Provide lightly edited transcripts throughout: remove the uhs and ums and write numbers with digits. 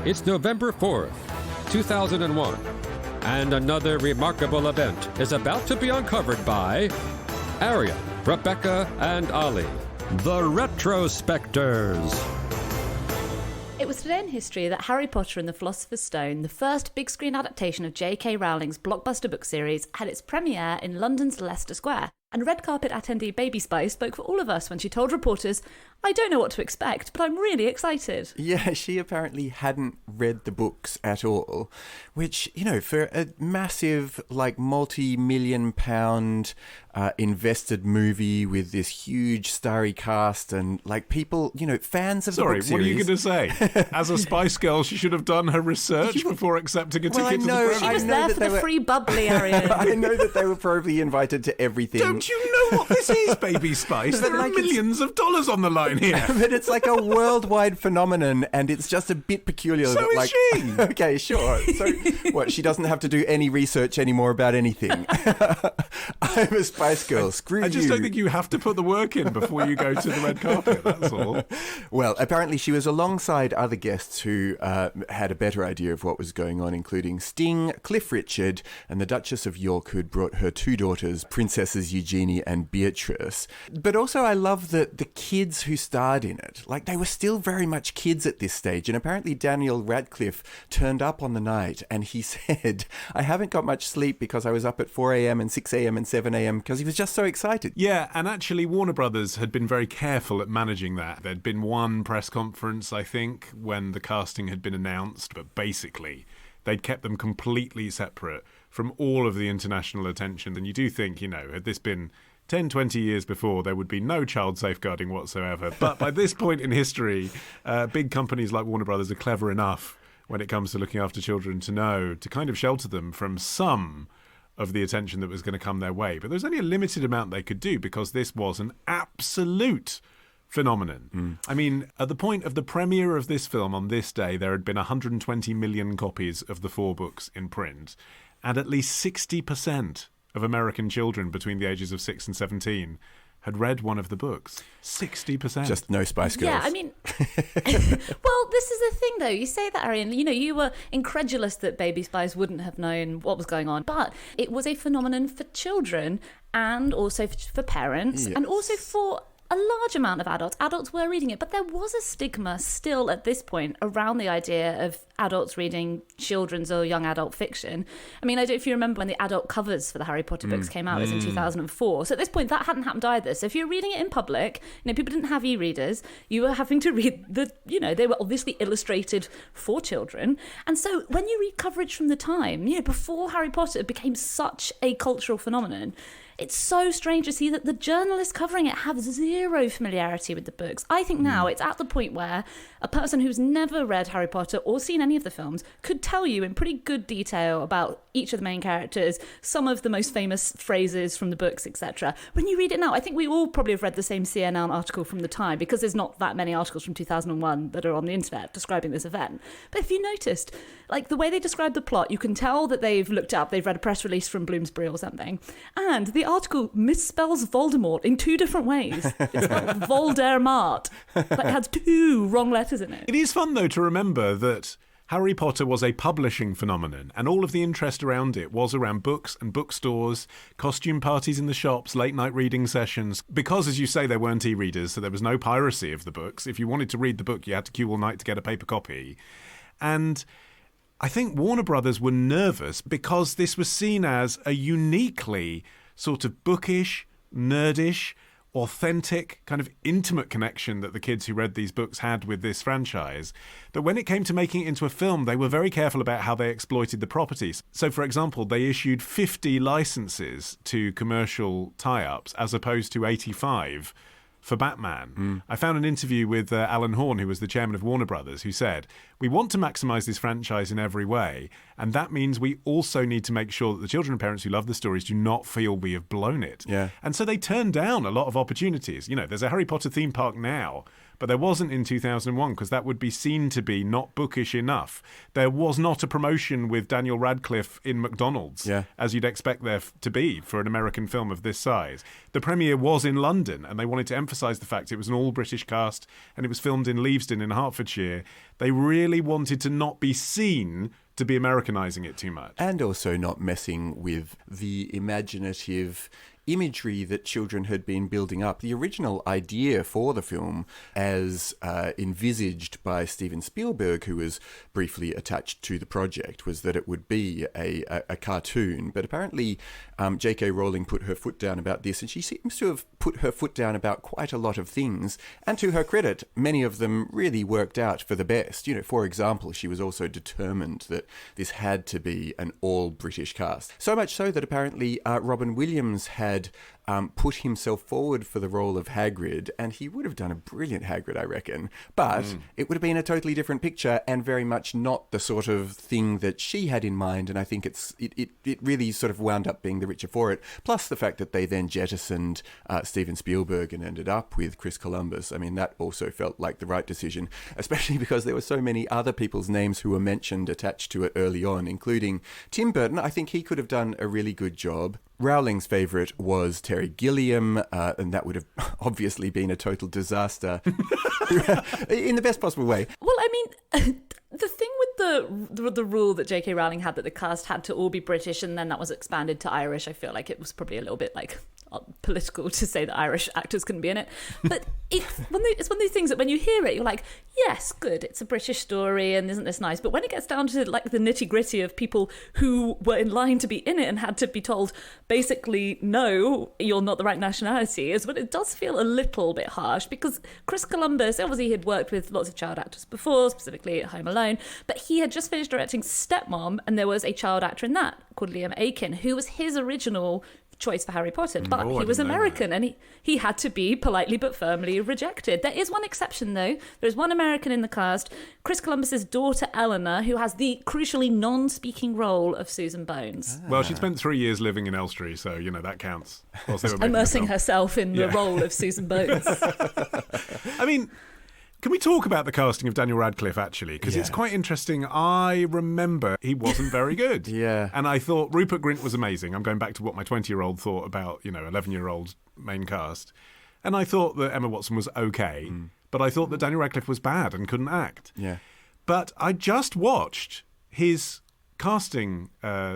It's November 4th, 2001, and another remarkable event is about to be uncovered by Arion, Rebecca, and Olly, the Retrospectors. It was today in history that Harry Potter and the Philosopher's Stone, the first big-screen adaptation of J.K. Rowling's blockbuster book series, had its premiere in London's Leicester Square. And red carpet attendee Baby Spice spoke for all of us when she told reporters, "I don't know what to expect, but I'm really excited." Yeah, she apparently hadn't read the books at all, which, you know, for a massive, like, multi-million pound invested movie with this huge starry cast and, like, people, you know, fans of the book series. Sorry, what are you going to say? As a Spice Girl, she should have done her research before accepting a ticket to the premiere. She was there for the free bubbly, Arion. I know that they were probably invited to everything. Don't you know what this is, Baby Spice? There are millions of dollars on the line here. But it's like a worldwide phenomenon, and it's just a bit peculiar. So that, is like, she. Okay, sure. So, what, she doesn't have to do any research anymore about anything. I'm a Spice Girl. Screw you. I just don't think you have to put the work in before you go to the red carpet, that's all. Well, apparently she was alongside other guests who had a better idea of what was going on, including Sting, Cliff Richard, and the Duchess of York, who'd brought her two daughters, Princesses Eugenie and Beatrice. But also I love that the kids who starred in it, like, they were still very much kids at this stage. And apparently Daniel Radcliffe turned up on the night and he said, "I haven't got much sleep because I was up at 4 a.m. and 6 a.m. and 7 a.m. because he was just so excited." Yeah, and actually Warner Brothers had been very careful at managing that. There'd been one press conference, I think, when the casting had been announced, but basically they'd kept them completely separate from all of the international attention. And you do think, you know, had this been 10, 20 years before, there would be no child safeguarding whatsoever. But by this point in history, big companies like Warner Brothers are clever enough when it comes to looking after children to know to kind of shelter them from some of the attention that was going to come their way. But there was only a limited amount they could do because this was an absolute phenomenon. I mean, at the point of the premiere of this film on this day, there had been 120 million copies of the four books in print, and at least 60% of American children between the ages of 6 and 17 had read one of the books. 60%. Just no Spice Girls. Yeah, I mean, well, this is the thing, though. You say that, Arion, you know, you were incredulous that Baby Spice wouldn't have known what was going on, but it was a phenomenon for children and also for parents, and also for a large amount of adults. Adults were reading it, but there was a stigma still at this point around the idea of adults reading children's or young adult fiction. I mean, I don't know if you remember when the adult covers for the Harry Potter books came out, it was in 2004. So at this point, that hadn't happened either. So if you're reading it in public, you know, people didn't have e-readers, you were having to read the, you know, they were obviously illustrated for children. And so when you read coverage from the time, you know, before Harry Potter became such a cultural phenomenon, it's so strange to see that the journalists covering it have zero familiarity with the books. I think now it's at the point where a person who's never read Harry Potter or seen any of the films could tell you in pretty good detail about each of the main characters, some of the most famous phrases from the books, etc. When you read it now, I think we all probably have read the same CNN article from the time, because there's not that many articles from 2001 that are on the internet describing this event. But if you noticed, like, the way they describe the plot, you can tell that they've looked up, they've read a press release from Bloomsbury or something, and the article misspells Voldemort in two different ways. It's spelled Voldemort. Like, it has two wrong letters in it. It is fun, though, to remember that Harry Potter was a publishing phenomenon, and all of the interest around it was around books and bookstores, costume parties in the shops, late-night reading sessions. Because, as you say, there weren't e-readers, so there was no piracy of the books. If you wanted to read the book, you had to queue all night to get a paper copy. And I think Warner Brothers were nervous because this was seen as a uniquely sort of bookish, nerdish, authentic, kind of intimate connection that the kids who read these books had with this franchise, that when it came to making it into a film, they were very careful about how they exploited the properties. So, for example, they issued 50 licenses to commercial tie-ups as opposed to 85 for Batman. I found an interview with Alan Horn, who was the chairman of Warner Brothers, who said, "We want to maximise this franchise in every way, and that means we also need to make sure that the children and parents who love the stories do not feel we have blown it." Yeah. And so they turned down a lot of opportunities. You know, there's a Harry Potter theme park now, but there wasn't in 2001 because that would be seen to be not bookish enough. There was not a promotion with Daniel Radcliffe in McDonald's, as you'd expect there to be for an American film of this size. The premiere was in London, and they wanted to emphasise the fact it was an all-British cast, and it was filmed in Leavesden in Hertfordshire. They really wanted to not be seen to be Americanising it too much. And also not messing with the imaginative imagery that children had been building up. The original idea for the film, as envisaged by Steven Spielberg, who was briefly attached to the project, was that it would be a cartoon. But apparently J.K. Rowling put her foot down about this, and she seems to have put her foot down about quite a lot of things. And to her credit, many of them really worked out for the best. You know, for example, she was also determined that this had to be an all-British cast. So much so that apparently Robin Williams had put himself forward for the role of Hagrid, and he would have done a brilliant Hagrid, I reckon. But it would have been a totally different picture and very much not the sort of thing that she had in mind, and I think it really sort of wound up being the richer for it. Plus the fact that they then jettisoned Steven Spielberg and ended up with Chris Columbus. I mean, that also felt like the right decision, especially because there were so many other people's names who were mentioned attached to it early on, including Tim Burton. I think he could have done a really good job. Rowling's favourite was Terry Gilliam, and that would have obviously been a total disaster in the best possible way. Well, I mean, the thing with the rule that J.K. Rowling had that the cast had to all be British and then that was expanded to Irish, I feel like it was probably a little bit like political to say that Irish actors couldn't be in it. But it's one of these things that when you hear it, you're like, yes, good, it's a British story and isn't this nice? But when it gets down to like the nitty gritty of people who were in line to be in it and had to be told, basically, no, you're not the right nationality, is when it does feel a little bit harsh, because Chris Columbus, obviously he had worked with lots of child actors before, specifically at Home Alone, but he had just finished directing Stepmom, and there was a child actor in that called Liam Aiken, who was his original choice for Harry Potter, but he was American and he had to be politely but firmly rejected. There is one exception though. There's one American in the cast, Chris Columbus's daughter Eleanor, who has the crucially non-speaking role of Susan Bones. Well, she spent 3 years living in Elstree, so you know that counts. Immersing herself in the role of Susan Bones. I mean, can we talk about the casting of Daniel Radcliffe, actually? Because it's quite interesting. I remember he wasn't very good. And I thought Rupert Grint was amazing. I'm going back to what my 20-year-old thought about, 11-year-old main cast. And I thought that Emma Watson was okay, but I thought that Daniel Radcliffe was bad and couldn't act. But I just watched his casting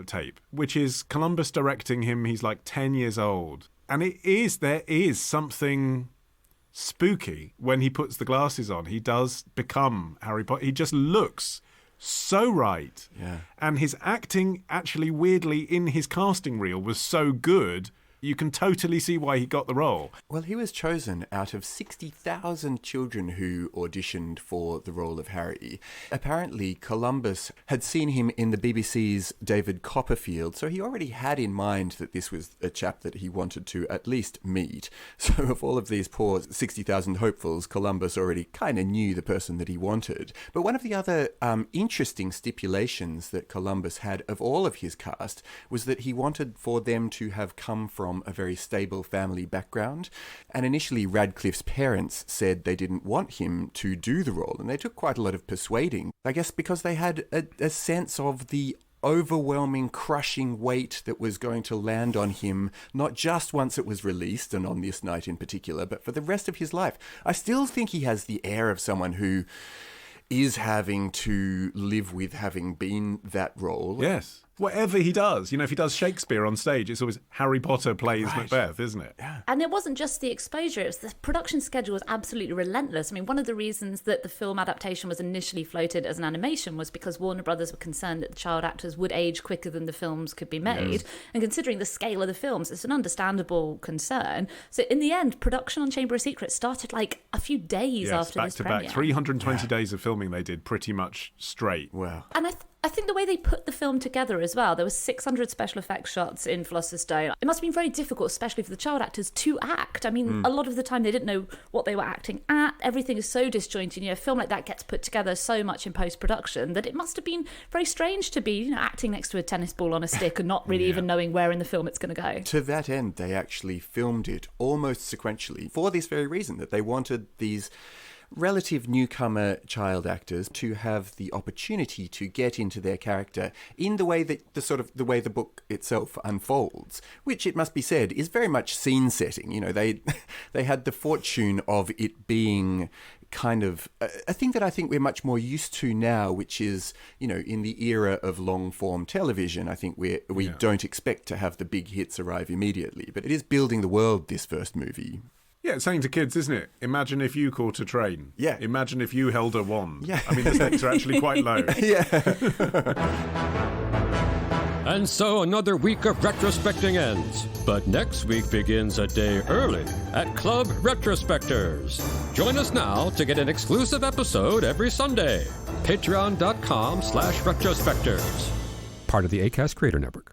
tape, which is Columbus directing him. He's like 10 years old. And there is something spooky when he puts the glasses on. He does become Harry Potter. He just looks so right. And his acting, actually, weirdly, in his casting reel was so good. You can totally see why he got the role. Well, he was chosen out of 60,000 children who auditioned for the role of Harry. Apparently, Columbus had seen him in the BBC's David Copperfield, so he already had in mind that this was a chap that he wanted to at least meet. So of all of these poor 60,000 hopefuls, Columbus already kind of knew the person that he wanted. But one of the other interesting stipulations that Columbus had of all of his cast was that he wanted for them to have come from a very stable family background. And initially Radcliffe's parents said they didn't want him to do the role, and they took quite a lot of persuading, I guess because they had a sense of the overwhelming, crushing weight that was going to land on him, not just once it was released and on this night in particular, but for the rest of his life. I still think he has the air of someone who is having to live with having been that role. Yes. Whatever he does, if he does Shakespeare on stage, it's always Harry Potter plays Macbeth, isn't it? And it wasn't just the exposure, it was the production schedule was absolutely relentless. I mean, one of the reasons that the film adaptation was initially floated as an animation was because Warner Brothers were concerned that the child actors would age quicker than the films could be made. And considering the scale of the films, it's an understandable concern. So in the end, production on Chamber of Secrets started like a few days after this premiere. Back to back, 320 days of filming they did pretty much straight. Wow. And I think the way they put the film together as well, there was 600 special effects shots in Philosopher's Stone. It must have been very difficult, especially for the child actors, to act. I mean, a lot of the time they didn't know what they were acting at. Everything is so disjointed. A film like that gets put together so much in post-production that it must have been very strange to be, acting next to a tennis ball on a stick and not really even knowing where in the film it's going to go. To that end, they actually filmed it almost sequentially for this very reason, that they wanted these relative newcomer child actors to have the opportunity to get into their character in the way that the way the book itself unfolds, which it must be said is very much scene setting. You know, they had the fortune of it being kind of a thing that I think we're much more used to now, which is, you know, in the era of long form television, I think we don't expect to have the big hits arrive immediately, but it is building the world, this first movie. Yeah, it's saying to kids, isn't it? Imagine if you caught a train. Yeah. Imagine if you held a wand. Yeah. I mean, the stakes are actually quite low. And so another week of retrospecting ends. But next week begins a day early at Club Retrospectors. Join us now to get an exclusive episode every Sunday. Patreon.com/retrospectors. Part of the Acast Creator Network.